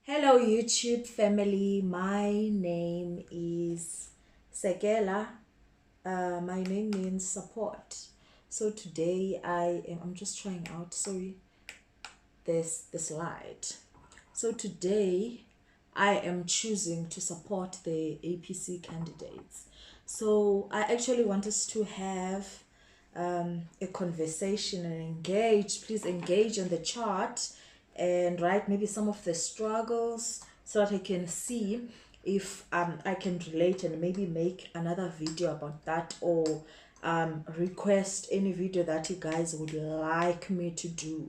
Hello YouTube family, my name is Sekela. My name means support. So today I'm just trying out, sorry, the slide. So today I am choosing to support the APC candidates. So I actually want us to have a conversation and engage. Please engage on the chart and write maybe some of the struggles so that I can see if I can relate and maybe make another video about that, or request any video that you guys would like me to do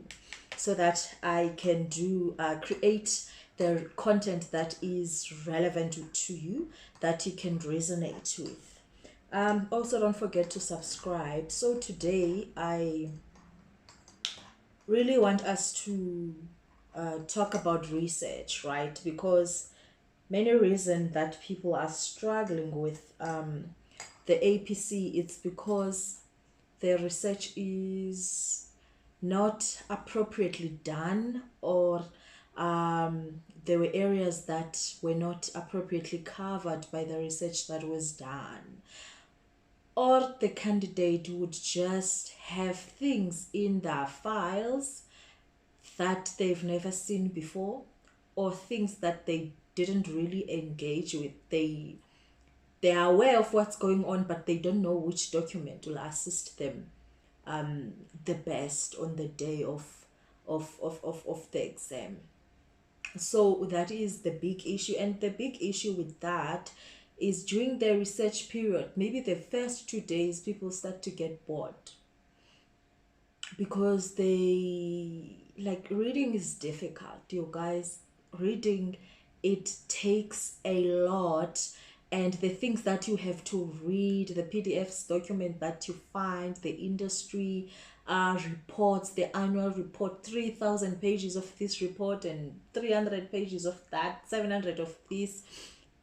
so that I can do create the content that is relevant to you, that you can resonate with. Also, don't forget to subscribe. So today I really want us to talk about research, right? Because many reasons that people are struggling with the APC, it's because the research is not appropriately done, or there were areas that were not appropriately covered by the research that was done, or the candidate would just have things in their files that they've never seen before, or things that they didn't really engage with. They are aware of what's going on, but they don't know which document will assist them the best on the day of the exam. So that is the big issue. And the big issue with that is during the research period, maybe the first 2 days, people start to get bored because they, like, reading is difficult, you guys. Reading, it takes a lot, and the things that you have to read, the PDFs document that you find, the industry reports, the annual report, 3,000 pages of this report and 300 pages of that, 700 of this.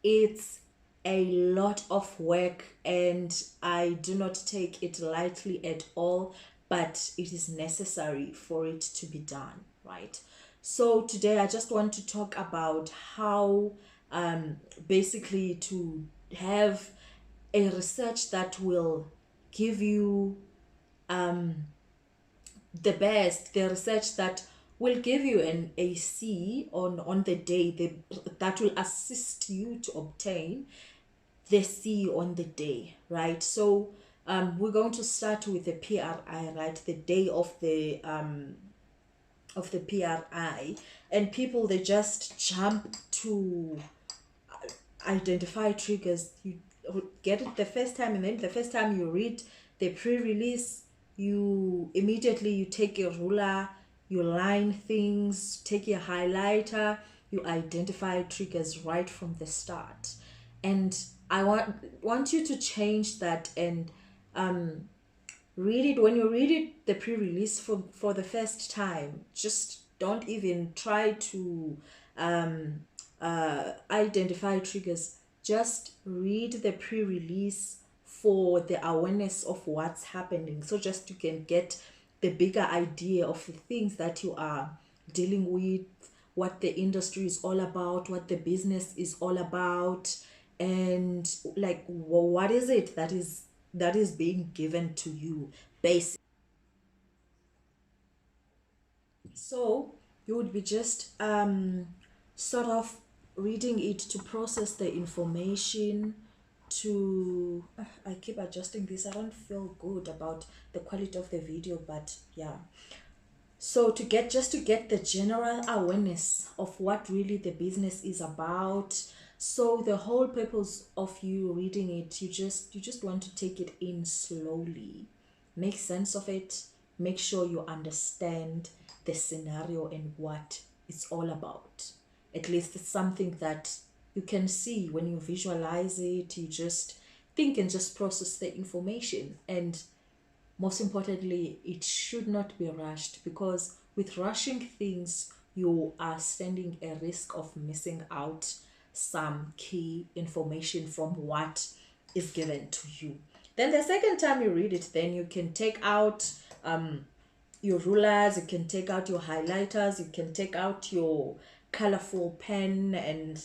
It's a lot of work, and I do not take it lightly at all, but it is necessary for it to be done, right? So today I just want to talk about how basically to have a research that will give you the best, the research that will give you an AC on the day, that will assist you to obtain the C on the day, right? So we're going to start with the PRI, right? The day of the PRI, and people, they just jump to identify triggers. You get it the first time, and then the first time you read the pre-release, you immediately you take a ruler, you line things, take your highlighter, you identify triggers right from the start. And I want you to change that and read it. When you read it, the pre-release, for the first time, just don't even try to identify triggers. Just read the pre-release for the awareness of what's happening, so just you can get the bigger idea of the things that you are dealing with, what the industry is all about, what the business is all about, and like what is it that is being given to you, basically. So you would be just sort of reading it to process the information, to I keep adjusting this. I don't feel good about the quality of the video, but yeah. So to get, just to get the general awareness of what really the business is about. So the whole purpose of you reading it, you just want to take it in slowly, make sense of it, make sure you understand the scenario and what it's all about. At least it's something that you can see. When you visualize it, you just think and just process the information. And most importantly, it should not be rushed, because with rushing things, you are standing a risk of missing out some key information from what is given to you. Then the second time you read it, then you can take out your rulers, you can take out your highlighters, you can take out your colorful pen and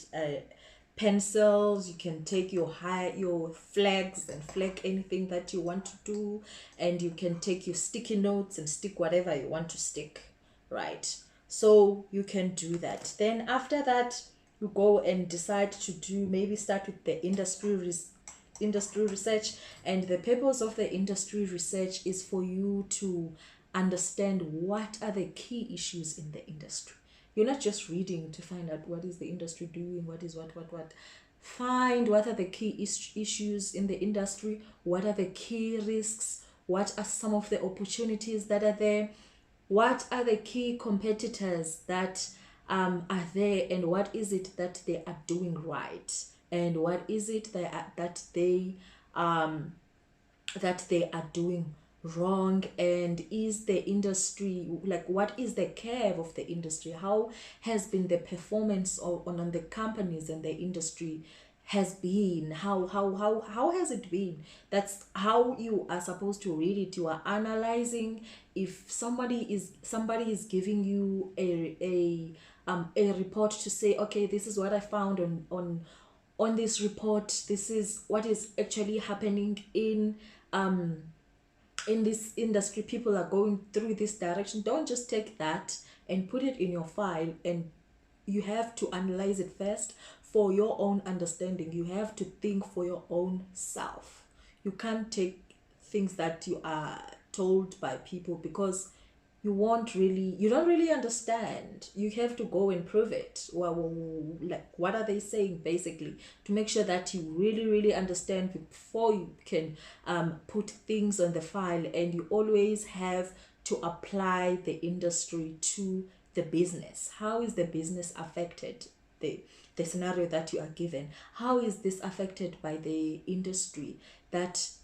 pencils. You can take your flags and flag anything that you want to do, and you can take your sticky notes and stick whatever you want to stick, right? So you can do that. Then after that, you go and decide to do, maybe start with the industry research. And the purpose of the industry research is for you to understand what are the key issues in the industry. You're not just reading to find out what is the industry doing, what is what. Find what are the key issues in the industry, what are the key risks, what are some of the opportunities that are there, what are the key competitors that are there, and what is it that they are doing right, and what is it that they are doing wrong, and is the industry, like, what is the curve of the industry, how has been the performance on the companies and the industry has been, how has it been. That's how you are supposed to read it. You are analyzing. If somebody is giving you a report to say, okay, this is what I found on this report, this is what is actually happening in this industry, people are going through this direction. Don't just take that and put it in your file, and you have to analyze it first for your own understanding. You have to think for your own self. You can't take things that you are told by people, because you don't really understand. You have to go and prove it. Well, like, what are they saying, basically, to make sure that you really understand before you can put things on the file. And you always have to apply the industry to the business. How is the business affected? The scenario that you are given, how is this affected by the industry that's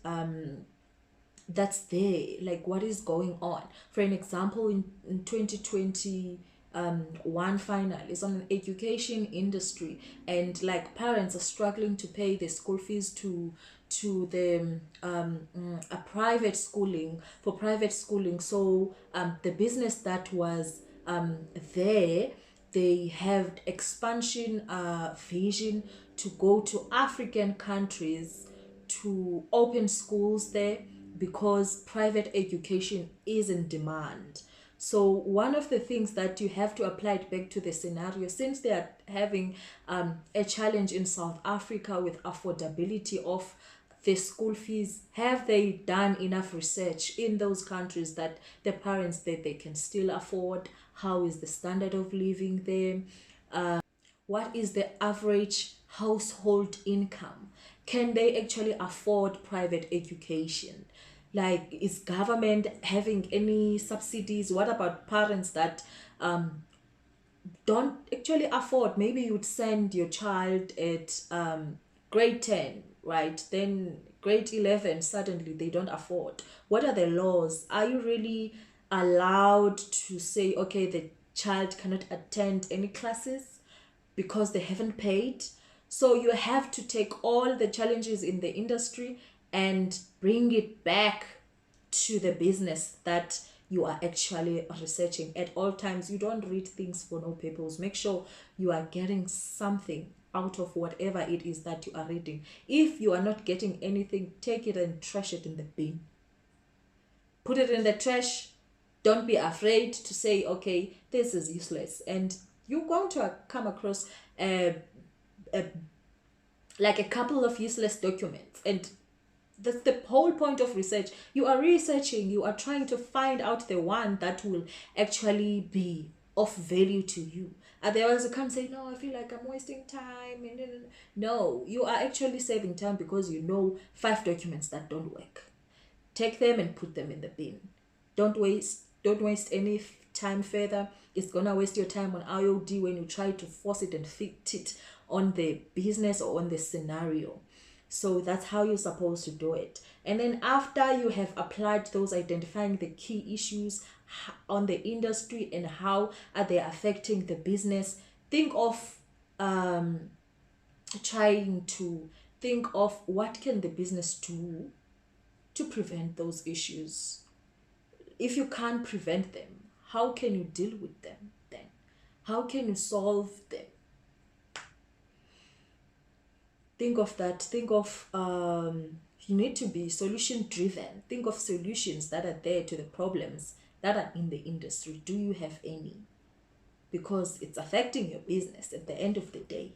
there, like, what is going on. For an example, in 2020, one final is on an education industry, and like, parents are struggling to pay the school fees to the a private schooling, for private schooling. So the business that was there, they have expansion vision to go to African countries to open schools there, because private education is in demand. So one of the things that you have to apply it back to the scenario, since they are having a challenge in South Africa with affordability of the school fees, have they done enough research in those countries that the parents, that they can still afford? How is the standard of living there? What is the average household income? Can they actually afford private education? Like, is government having any subsidies? What about parents that don't actually afford? Maybe you'd send your child at grade 10, right? Then grade 11, suddenly they don't afford. What are the laws? Are you really allowed to say, okay, the child cannot attend any classes because they haven't paid? So you have to take all the challenges in the industry and bring it back to the business that you are actually researching. At all times, you don't read things for no purpose. Make sure you are getting something out of whatever it is that you are reading. If you are not getting anything, take it and trash it in the bin. Put it in the trash. Don't be afraid to say, okay, this is useless. And you're going to come across like a couple of useless documents. And that's the whole point of research. You are researching, you are trying to find out the one that will actually be of value to you. Otherwise, you can't say, no, I feel like I'm wasting time. No, you are actually saving time, because you know 5 documents that don't work. Take them and put them in the bin. Don't waste any time further. It's gonna waste your time on IOD when you try to force it and fit it on the business or on the scenario. So that's how you're supposed to do it. And then after you have applied those, identifying the key issues on the industry and how are they affecting the business, think of trying to think of what can the business do to prevent those issues. If you can't prevent them, how can you deal with them then? How can you solve them? Think of that. Think of you need to be solution driven. Think of solutions that are there to the problems that are in the industry. Do you have any? Because it's affecting your business at the end of the day.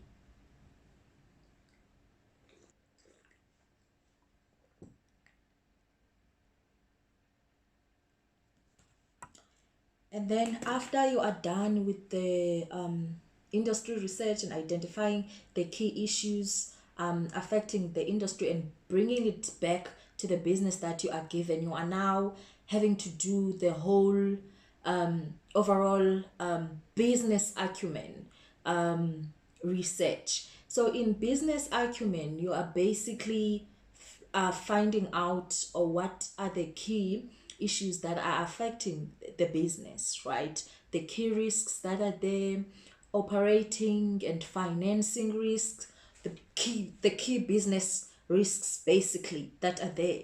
And then after you are done with the industry research and identifying the key issues affecting the industry and bringing it back to the business that you are given, you are now having to do the whole overall business acumen research. So in business acumen, you are basically finding out or what are the key issues that are affecting the business, right? The key risks that are there, operating and financing risks, the key business risks basically that are there.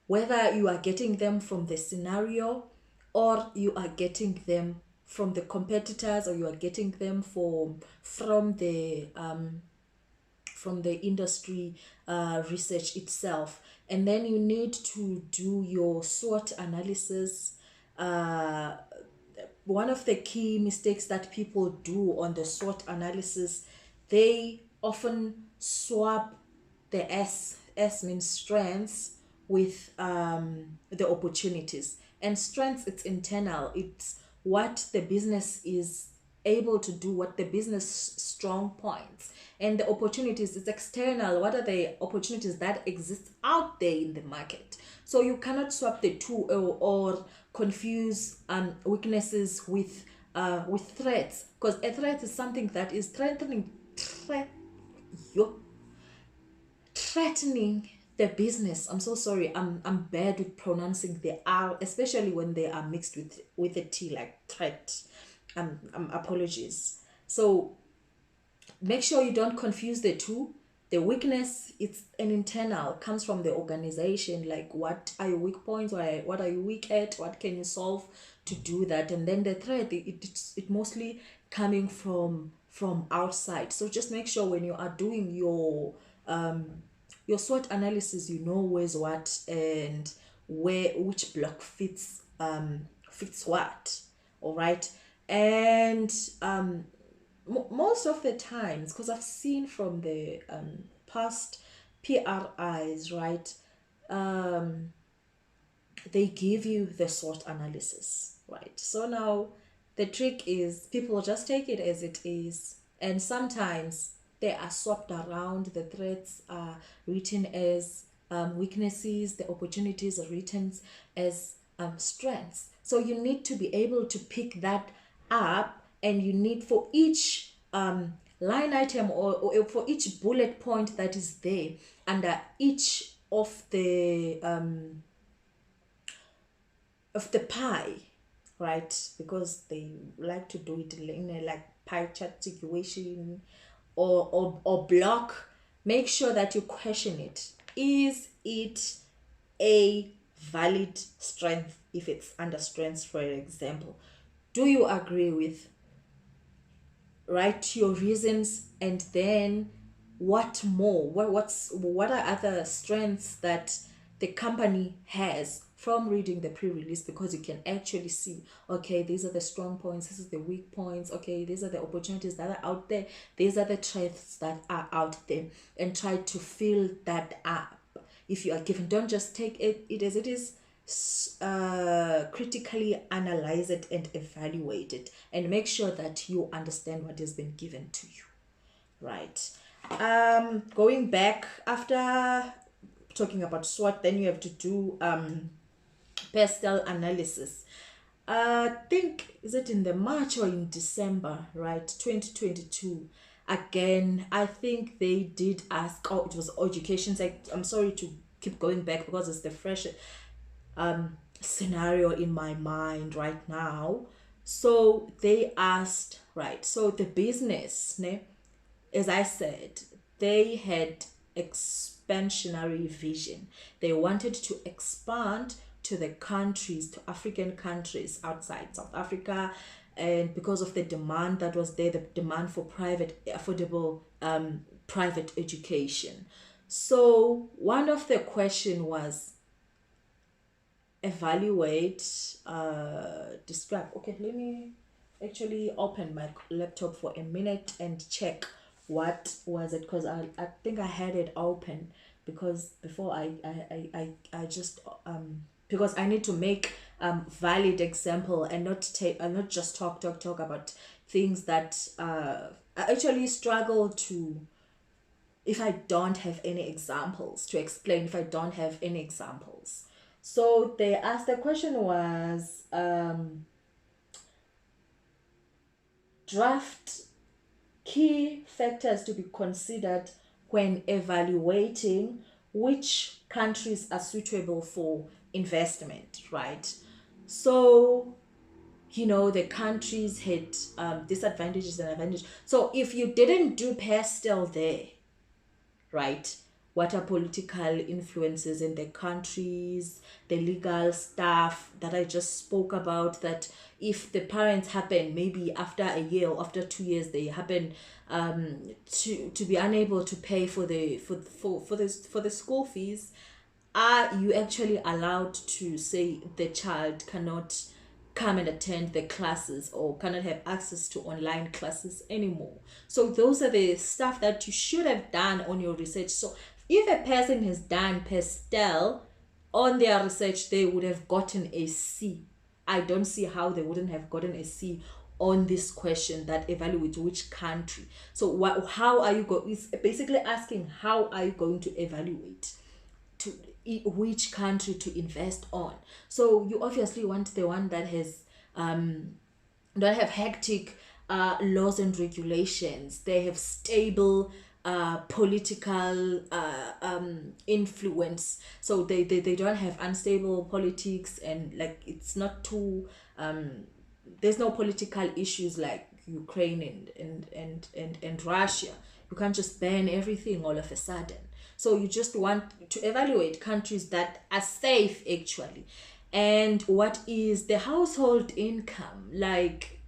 Whether you are getting them from the scenario or you are getting them from the competitors or you are getting them from the industry research itself. And then you need to do your SWOT analysis. One of the key mistakes that people do on the SWOT analysis, they often swap the S means strengths with the opportunities. And strengths, it's internal. It's what the business is able to do, what the business strong points. And the opportunities is external. What are the opportunities that exist out there in the market? So you cannot swap the two, or confuse weaknesses with threats, because a threat is something that is yo, threatening the business. I'm so sorry. I'm bad with pronouncing the R, especially when they are mixed with a T, like threat. Apologies. So make sure you don't confuse the two. The weakness, it's an internal, comes from the organization, like what are your weak points, what are you weak at, what can you solve to do that. And then the threat, it mostly coming from outside. So just make sure when you are doing your SWOT analysis, you know where's what and where which block fits what. All right. And most of the times, because I've seen from the past PRIs, right, they give you the SWOT analysis, right? So now the trick is people just take it as it is, and sometimes they are swapped around. The threats are written as weaknesses, the opportunities are written as strengths. So you need to be able to pick that up, and you need for each line item, or for each bullet point that is there under each of the pie, right? Because they like to do it in a like pie chart situation, or block. Make sure that you question it. Is it a valid strength? If it's under strengths, for example, do you agree with? Write your reasons, and then what more, what are other strengths that the company has from reading the pre-release, because you can actually see, okay, these are the strong points, this is the weak points, okay, these are the opportunities that are out there, these are the threats that are out there, and try to fill that up. If you are given, don't just take it as it is. Critically analyze it and evaluate it, and make sure that you understand what has been given to you, right? Going back, after talking about SWOT, then you have to do pastel analysis. I think, is it in the March or in December, right, 2022? Again, I think they did ask, oh, it was education sec. I'm sorry to keep going back because it's the fresh scenario in my mind right now. So they asked, right, so the business, ne, as I said, they had expansionary vision. They wanted to expand to the countries, to African countries outside South Africa, and because of the demand that was there, the demand for private affordable private education. So one of the question was evaluate, describe. Okay, let me actually open my laptop for a minute and check what was it, because I think I had it open, because before I just because I need to make valid example and not just talk about things that I actually struggle to, if I don't have any examples to explain, if I don't have any examples. So they asked, the question was, draft key factors to be considered when evaluating which countries are suitable for investment, right? So, the countries had disadvantages and advantages. So if you didn't do pastel there, right? What are political influences in the countries, the legal stuff that I just spoke about, that if the parents happen, maybe after a year or after 2 years, they happen to be unable to pay for the school fees, are you actually allowed to say the child cannot come and attend the classes or cannot have access to online classes anymore? So those are the stuff that you should have done on your research. So if a person has done pastel on their research, they would have gotten a C. I don't see how they wouldn't have gotten a C on this question that evaluates which country. So how are you going? It's basically asking, how are you going to evaluate to which country to invest on? So you obviously want the one that has don't have hectic laws and regulations. They have stable political influence. So they don't have unstable politics, and like it's not too there's no political issues like Ukraine and Russia. You can't just ban everything all of a sudden. So you just want to evaluate countries that are safe actually. And what is the household income? Like,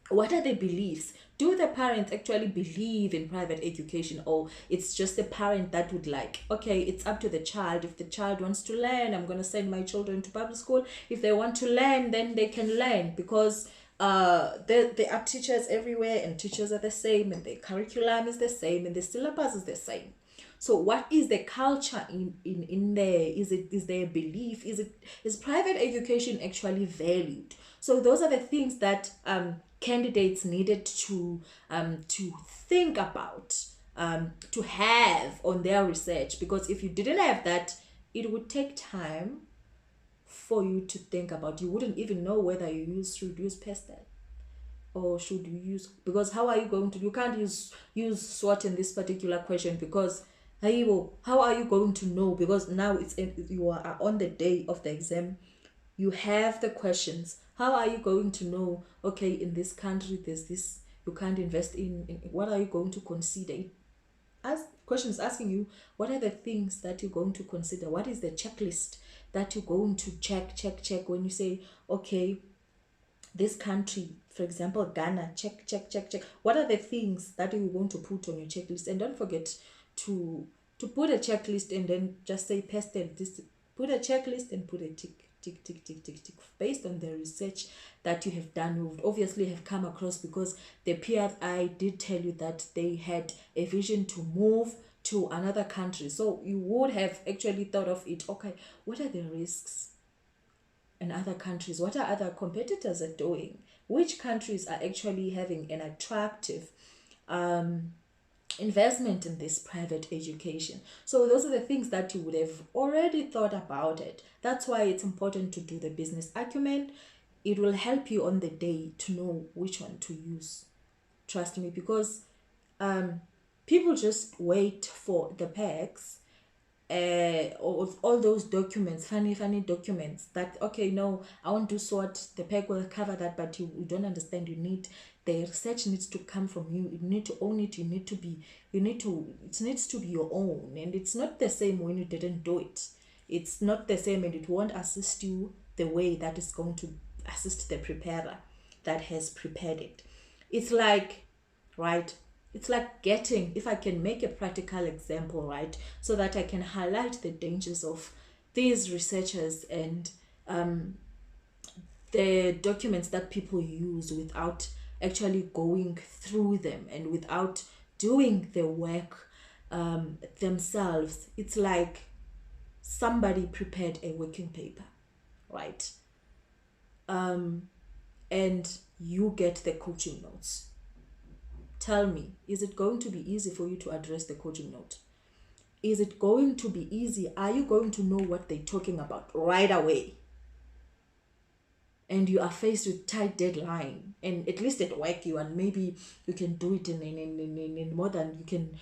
what are the beliefs? Do the parents actually believe in private education, or it's just the parent that would like, okay, it's up to the child. If the child wants to learn, I'm going to send my children to public school. If they want to learn, then they can learn, because there are teachers everywhere, and teachers are the same, and the curriculum is the same, and the syllabus is the same. So what is the culture in there? Is there a belief? Is private education actually valued? So those are the things that candidates needed to think about, to have on their research, because if you didn't have that, it would take time for you to think about. You wouldn't even know whether should use pastel or should you use, because how are you going to, you can't use SWOT in this particular question, because how are you going to know? Because now you are on the day of the exam, you have the questions. How are you going to know, okay, in this country there's this you can't invest in what are you going to consider? Questions asking you, what are the things that you're going to consider? What is the checklist that you're going to check when you say, okay, this country, for example, Ghana, check. What are the things that you're going to put on your checklist? And don't forget to put a checklist and then just say pastel this. Put a checklist and put a tick based on the research that you have done. You would obviously have come across, because the PRI did tell you that they had a vision to move to another country. So you would have actually thought of it, okay, what are the risks in other countries? What are other competitors are doing? Which countries are actually having an attractive investment in this private education? So those are the things that you would have already thought about it. That's why it's important to do the business acumen. It will help you on the day to know which one to use. Trust me, because people just wait for the packs, all those documents, funny documents, that, okay, no, I want to sort, the pack will cover that, but you don't understand. You need, the research needs to come from you. You need to own it. It needs to be your own. And it's not the same when you didn't do it. It's not the same, and it won't assist you the way that is going to assist the preparer. that has prepared it. It's like, right, it's like getting, if I can make a practical example, right, so that I can highlight the dangers of these researchers and the documents that people use without actually going through them and without doing the work themselves. It's like somebody prepared a working paper, right? And you get the coaching notes. Tell me, is it going to be easy for you to address the coaching note? Is it going to be easy? Are you going to know what they're talking about right away? And you are faced with tight deadline, and at least at work you, and maybe you can do it in more than, you can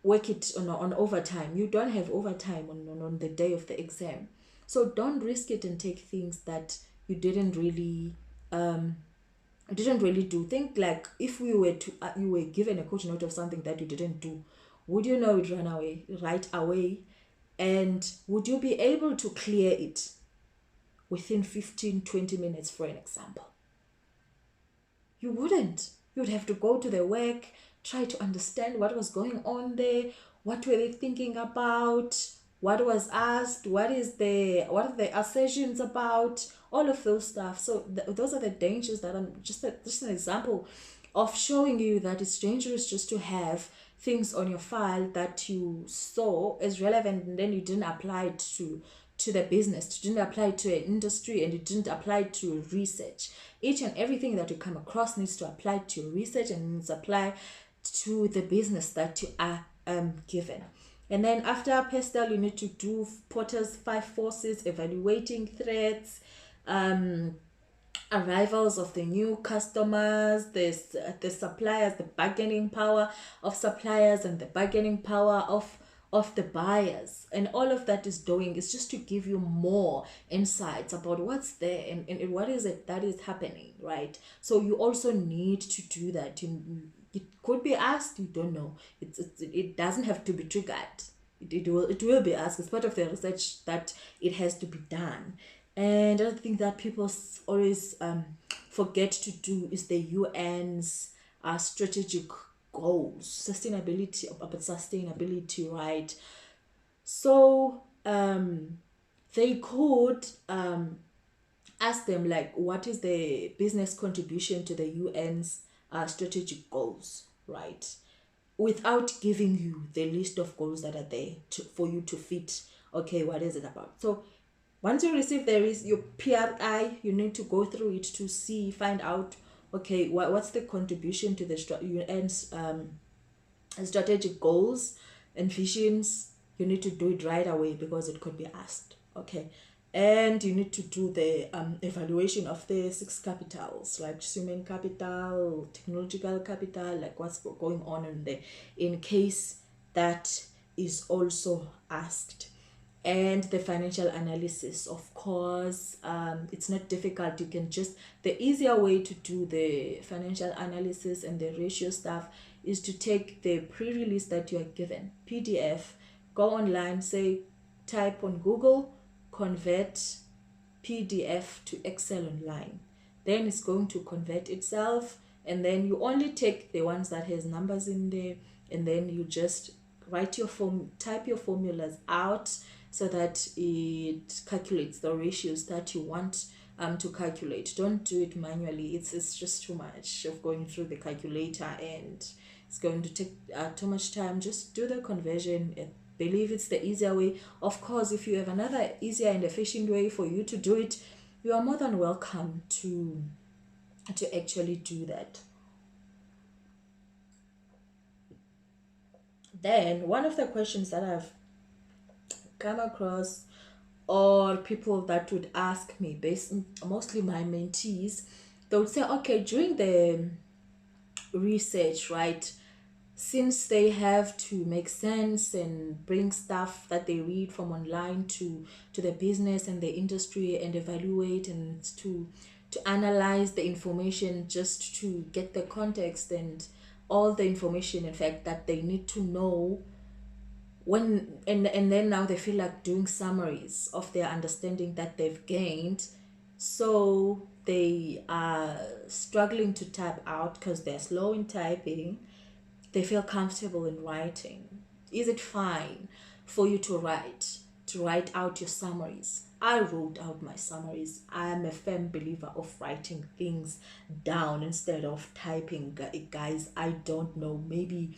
work it on overtime. You don't have overtime on the day of the exam. So don't risk it and take things that you didn't really do. Think like, if we were to you were given a coach note of something that you didn't do, would you know it right away? And would you be able to clear it within 15-20 minutes, for an example? You wouldn't. You'd have to go to the work, try to understand what was going on there, what were they thinking about, what was asked, what are the assertions about, all of those stuff. So those are the dangers that I'm just an example of showing you that it's dangerous just to have things on your file that you saw as relevant, and then you didn't apply it to the business, you didn't apply it to an industry, and you didn't apply it to research. Each and everything that you come across needs to apply to your research and needs to apply to the business that you are given. And then after PESTEL, you need to do Porter's 5 forces, evaluating threats, arrivals of the new customers, the suppliers, the bargaining power of suppliers, and the bargaining power of the buyers. And all of that is doing is just to give you more insights about what's there, and what is it that is happening, right? So you also need to do that. It could be asked, you don't know. It doesn't have to be triggered. It will be asked. It's part of the research that it has to be done. And other thing that people always forget to do is the UN's strategic goals, sustainability, right? So they could ask them, like, what is the business contribution to the UN's strategic goals, right? Without giving you the list of goals that are there for you to fit. Okay, what is it about? So once you receive your PRI, you need to go through it to find out, okay, what's the contribution to the UN's strategic goals and visions. You need to do it right away because it could be asked, okay? And you need to do the evaluation of the 6 capitals, like human capital, technological capital, like what's going on in there, in case that is also asked. And the financial analysis, of course, it's not difficult. You can the easier way to do the financial analysis and the ratio stuff is to take the pre-release that you are given, PDF, go online, say, type on Google, convert PDF to Excel online. Then it's going to convert itself, and then you only take the ones that has numbers in there, and then you just type your formulas out so that it calculates the ratios that you want to calculate. Don't do it manually. It's just too much of going through the calculator, and it's going to take too much time. Just do the conversion. I believe it's the easier way. Of course, if you have another easier and efficient way for you to do it, you are more than welcome to actually do that. Then one of the questions that I've come across, or people that would ask me, mostly my mentees, they would say, okay, during the research, right, since they have to make sense and bring stuff that they read from online to the business and the industry, and evaluate and to analyze the information, just to get the context and all the information, in fact, that they need to know, and then now they feel like doing summaries of their understanding that they've gained. So they are struggling to type out because they're slow in typing, they feel comfortable in writing. Is it fine for you to write out your summaries? I wrote out my summaries. I am a firm believer of writing things down instead of typing. Guys, I don't know, maybe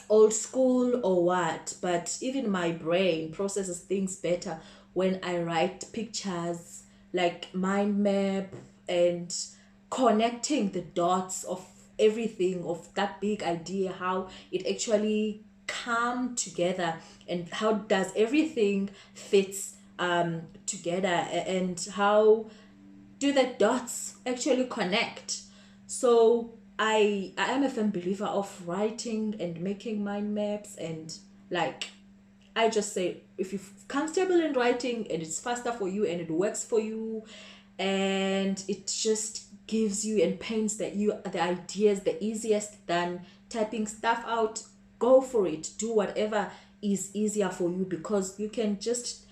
old school or what, but even my brain processes things better when I write pictures, like mind map, and connecting the dots of everything, of that big idea, how it actually come together, and how does everything fits together, and how do the dots actually connect. So I am a firm believer of writing and making mind maps, and like I just say, if you're comfortable in writing and it's faster for you and it works for you, and it just gives you and paints that you the ideas the easiest than typing stuff out, go for it. Do whatever is easier for you, because you can just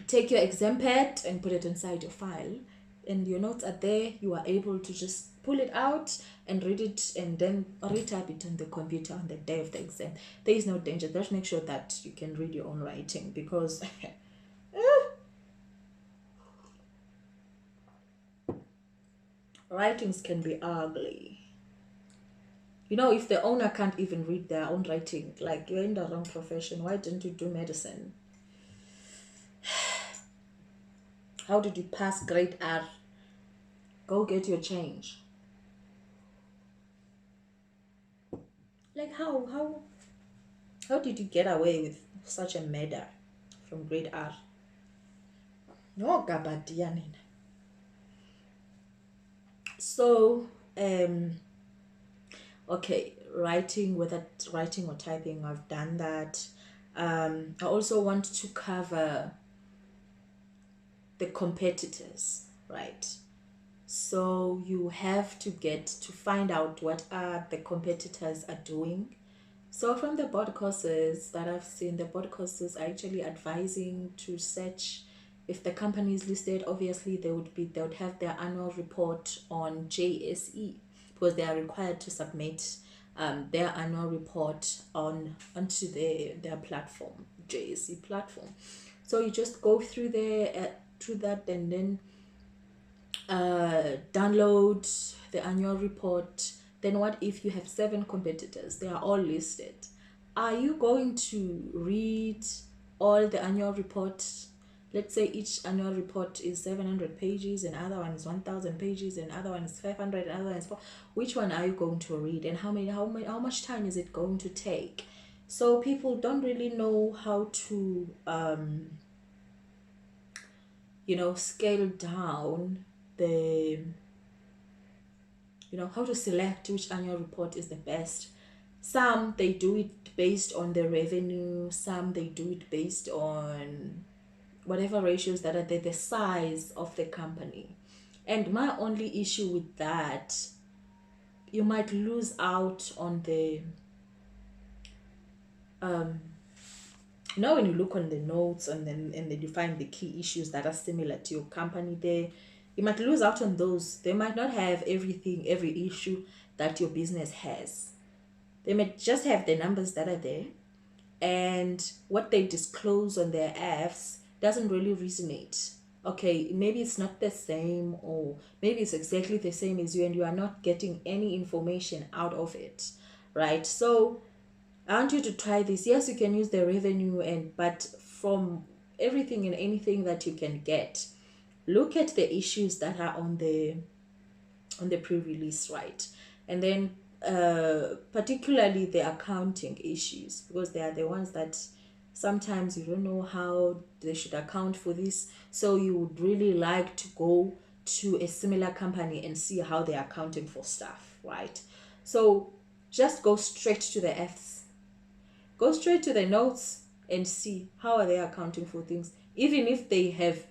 take your exam pad and put it inside your file, and your notes are there. You are able to just pull it out and read it, and then retype it on the computer on the day of the exam. There is no danger. Just make sure that you can read your own writing, because writings can be ugly. You know, if the owner can't even read their own writing, like, you're in the wrong profession. Why didn't you do medicine? How did you pass grade R? Go get your change. Like, how did you get away with such a murder from grade R? No, Gabadianin. So, okay, writing, whether writing or typing, I've done that. I also want to cover the competitors, right? So you have to get to find out what are the competitors are doing. So from the board courses that I've seen, the board courses are actually advising to search. If the company is listed, obviously they would have their annual report on JSE, because they are required to submit their annual report onto their platform, JSE platform. So you just go through that, and then download the annual report. Then what if you have 7 competitors? They are all listed. Are you going to read all the annual reports? Let's say each annual report is 700 pages, and other one is 1000 pages, and other one is 500, and other one is 4. Which one are you going to read, and how much time is it going to take? So people don't really know how to scale down the how to select which annual report is the best. Some, they do it based on the revenue, some they do it based on whatever ratios that are there, the size of the company. And my only issue with that, you might lose out on the when you look on the notes, and then you find the key issues that are similar to your company there, you might lose out on those. They might not have every issue that your business has. They might just have the numbers that are there, and what they disclose on their apps doesn't really resonate. Okay, maybe it's not the same, or maybe it's exactly the same as you, and you are not getting any information out of it, right? So I want you to try this. Yes, you can use the revenue, but from everything and anything that you can get, look at the issues that are on the pre-release, right? And then particularly the accounting issues, because they are the ones that sometimes you don't know how they should account for this. So you would really like to go to a similar company and see how they're accounting for stuff, right? So just go straight to the F's. Go straight to the notes and see how are they accounting for things. Even if they have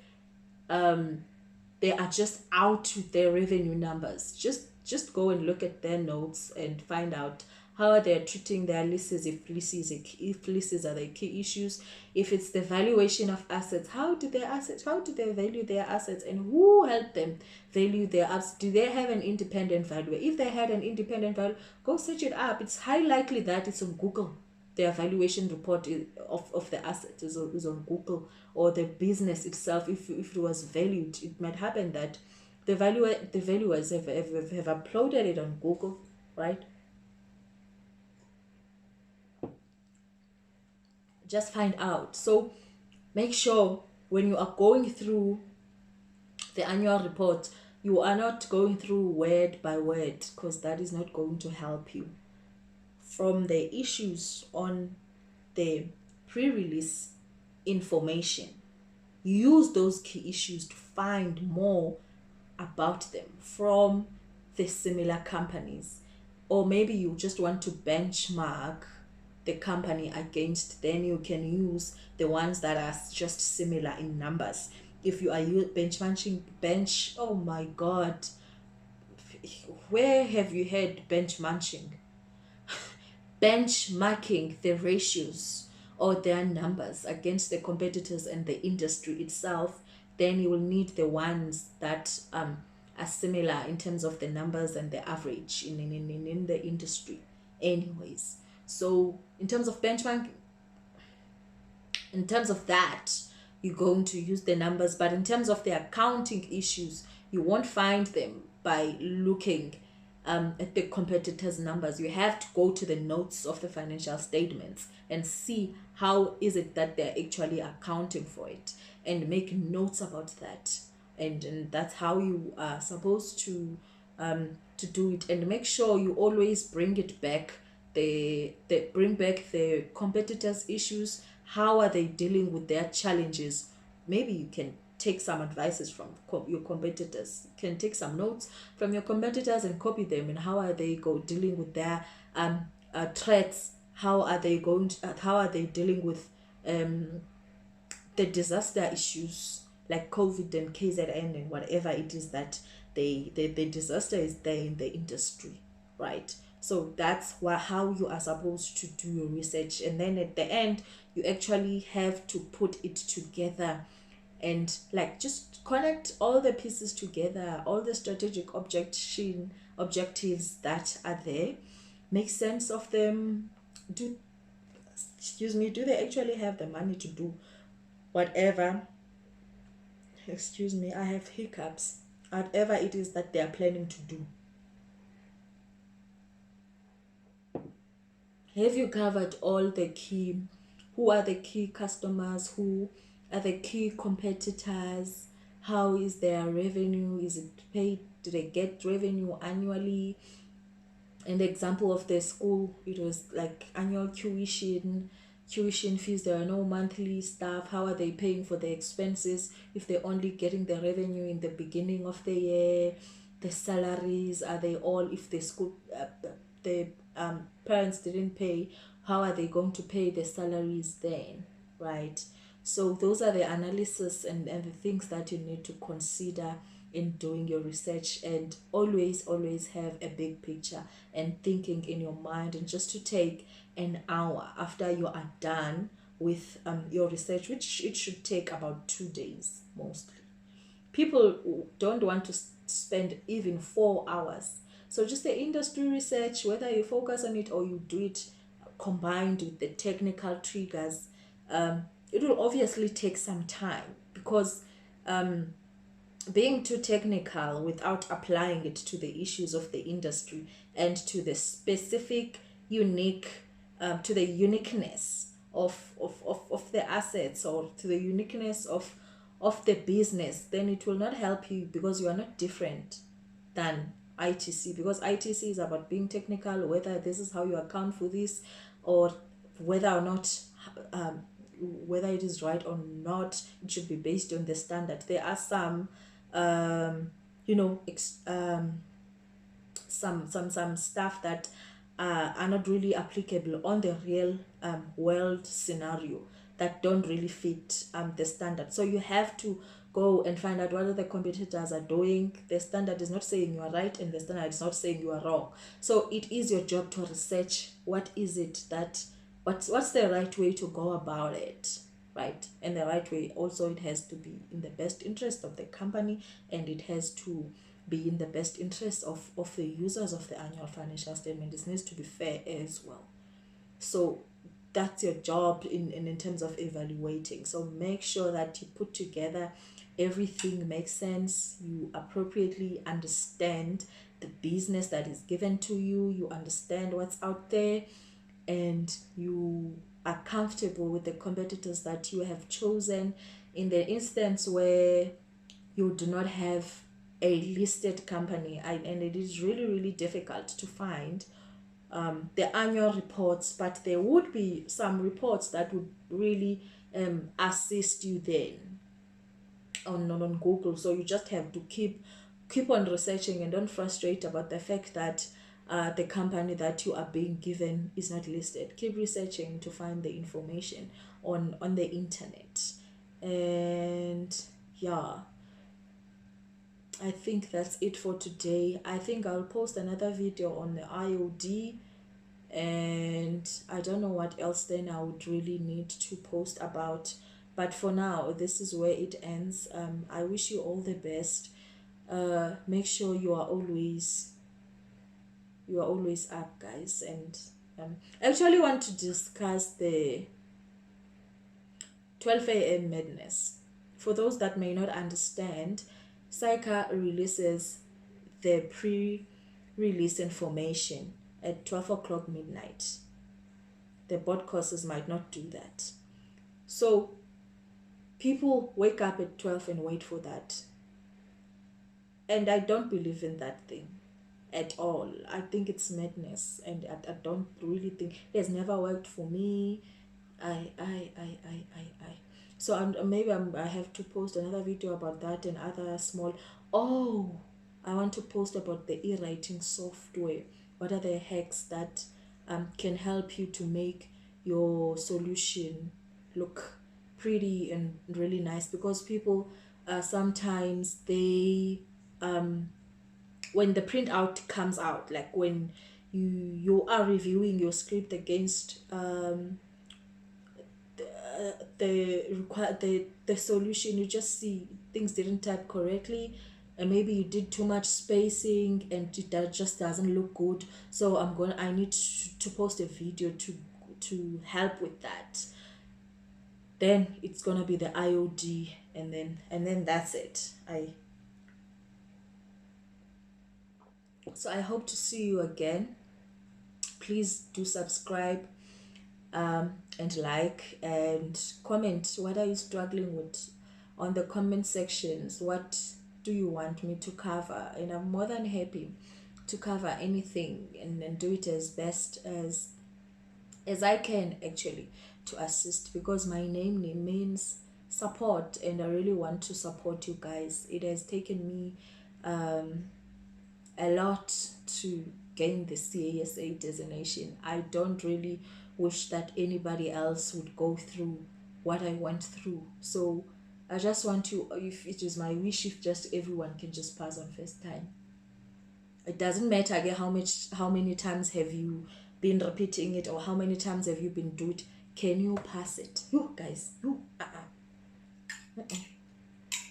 they are just out with their revenue numbers, just go and look at their notes and find out how are they treating their leases, if leases are the key issues. If it's the valuation of assets, how do they value their assets, and who helped them value their assets? Do they have an independent valuer? If they had an independent valuer, go search it up. It's highly likely that it's on Google. Their valuation report of the asset is on Google, or the business itself. If it was valued, it might happen that the valuers have uploaded it on Google, right? Just find out. So make sure when you are going through the annual report, you are not going through word by word, because that is not going to help you. From the issues on the pre-release information, use those key issues to find more about them from the similar companies. Or maybe you just want to benchmark the company against, then you can use the ones that are just similar in numbers. If you are benchmarking, oh my god, where have you heard benchmarking? Benchmarking the ratios or their numbers against the competitors and the industry itself, then you will need the ones that are similar in terms of the numbers and the average in the industry anyways. So in terms of benchmarking, in terms of that, you're going to use the numbers. But in terms of the accounting issues, you won't find them by looking at the competitors' numbers. You have to go to the notes of the financial statements and see how is it that they're actually accounting for it, and make notes about that. And that's how you are supposed to do it. And make sure you always bring it back, bring back the competitors' issues. How are they dealing with their challenges? Maybe you can take some advices from your competitors. You can take some notes from your competitors and copy them. And how are they dealing with their threats? How are they how are they dealing with the disaster issues like COVID and KZN and whatever it is that the disaster is there in the industry, right? So that's how you are supposed to do your research. And then at the end, you actually have to put it together and like just connect all the pieces together, all the strategic objectives that are there, make sense of them. Do they actually have the money to do whatever, I have hiccups, whatever it is that they are planning to do? Have you covered all the key? Who are the key customers? Who are the key competitors? How is their revenue? Is it paid? Do they get revenue annually? In the example of the school, it was like annual tuition fees. There are no monthly stuff. How are they paying for the expenses if they're only getting the revenue in the beginning of the year? The salaries, are they all, if the school the parents didn't pay, how are they going to pay the salaries then, right? So those are the analysis and the things that you need to consider in doing your research. And always have a big picture and thinking in your mind. And just to take an hour after you are done with your research, which it should take about 2 days mostly. People don't want to spend even 4 hours. So just the industry research, whether you focus on it or you do it combined with the technical triggers, it will obviously take some time, because being too technical without applying it to the issues of the industry and to the specific to the uniqueness of the assets, or to the uniqueness of the business, then it will not help you, because you are not different than ITC. Because ITC is about being technical, whether this is how you account for this, or whether or not whether it is right or not, it should be based on the standard. There are some some stuff that are not really applicable on the real world scenario, that don't really fit the standard. So you have to go and find out what other competitors are doing. The standard is not saying you are right, and the standard is not saying you are wrong. So it is your job to research what is it that, what's the right way to go about it, right? And the right way also, it has to be in the best interest of the company, and it has to be in the best interest of the users of the annual financial statement. It needs to be fair as well. So that's your job in terms of evaluating. So make sure that you put together everything makes sense, you appropriately understand the business that is given to you, you understand what's out there, and you are comfortable with the competitors that you have chosen. In the instance where you do not have a listed company, and it is really, really difficult to find the annual reports, but there would be some reports that would really assist you then on Google. So you just have to keep on researching, and don't frustrate about the fact that the company that you are being given is not listed. Keep researching to find the information on the internet. And yeah, I think that's it for today. I think I'll post another video on the IOD, and I don't know what else then I would really need to post about. But for now, this is where it ends. I wish you all the best. Make sure you are always up, guys. And I actually want to discuss the 12 a.m. madness. For those that may not understand, SAICA releases the pre-release information at 12 o'clock midnight. The board courses might not do that. So people wake up at 12 and wait for that. And I don't believe in that thing at all. I think it's madness, and I don't really think it has never worked for me. I. So I have to post another video about that and other small. Oh, I want to post about the e-writing software. What are the hacks that can help you to make your solution look pretty and really nice? Because people sometimes they when the printout comes out, like when you are reviewing your script against the solution, you just see things didn't type correctly, and maybe you did too much spacing, and that just doesn't look good. So I need to post a video to help with that. Then it's gonna be the IOD, and then that's it. So I hope to see you again. Please do subscribe and like and comment. What are you struggling with on the comment sections? What do you want me to cover? And I'm more than happy to cover anything and do it as best as I can, actually, to assist, because my name means support, and I really want to support you guys. It has taken me a lot to gain the CASA designation. I don't really wish that anybody else would go through what I went through. So I just want to, if it is my wish, if just everyone can just pass on first time. It doesn't matter again how many times have you been repeating it, or how many times have you been doing it. Can you pass it? You guys,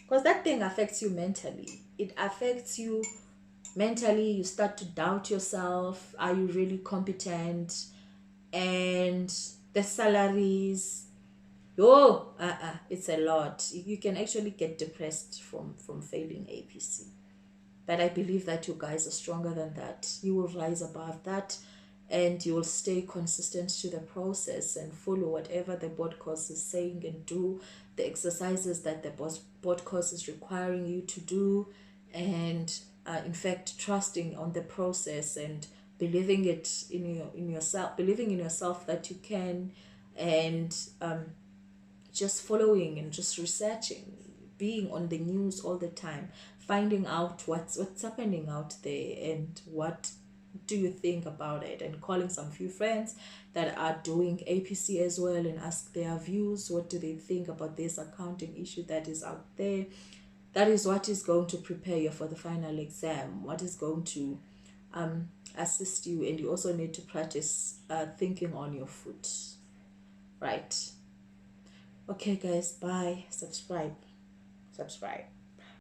because that thing affects you mentally. It affects you mentally. You start to doubt yourself. Are you really competent? And the salaries, it's a lot. You can actually get depressed from failing APC. But I believe that you guys are stronger than that. You will rise above that, and you will stay consistent to the process and follow whatever the board course is saying, and do the exercises that the board course is requiring you to do, and in fact trusting on the process and believing it in yourself, believing in yourself that you can, and just following and just researching, being on the news all the time, finding out what's happening out there, and what do you think about it, and calling some few friends that are doing APC as well and ask their views. What do they think about this accounting issue that is out there? That is what is going to prepare you for the final exam, what is going to assist you. And you also need to practice thinking on your foot, right? Okay guys, bye. Subscribe.